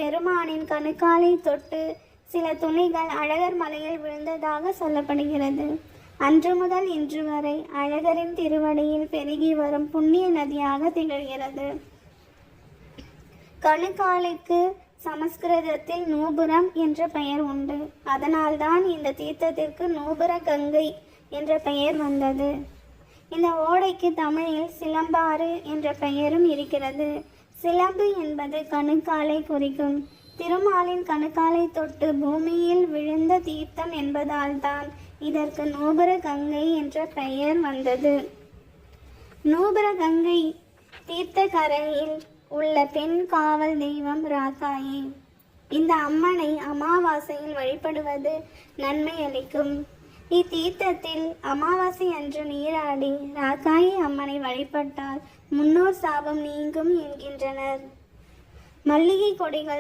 பெருமானின் கணுக்காலை தொட்டு சில துணிகள் அழகர் மலையில் விழுந்ததாக சொல்லப்படுகிறது. அன்று முதல் இன்று வரை அழகரின் திருவடியில் பெருகி வரும் புண்ணிய நதியாக திகழ்கிறது. கணுக்காலைக்கு சமஸ்கிருதத்தில் நூபுரம் என்ற பெயர் உண்டு. அதனால்தான் இந்த தீர்த்தத்திற்கு நூபுர கங்கை என்ற பெயர் வந்தது. இந்த ஓடைக்கு தமிழில் சிலம்பாறு என்ற பெயரும் இருக்கிறது. சிலம்பு என்பது கணுக்காலை குறிக்கும். திருமாலின் கணுக்காலை தொட்டு பூமியில் விழுந்த தீர்த்தம் என்பதால் தான் இதற்கு நூபுர கங்கை என்ற பெயர் வந்தது. நூபுர கங்கை தீர்த்த கரையில் உள்ள பெண் காவல் தெய்வம் ராக்காயி. இந்த அம்மனை அமாவாசையில் வழிபடுவது நன்மை அளிக்கும். இத்தீர்த்தத்தில் அமாவாசை அன்று நீராடி ராக்காயி அம்மனை வழிபட்டால் முன்னோர் சாபம் நீங்கும் என்கின்றனர். மல்லிகை கொடிகள்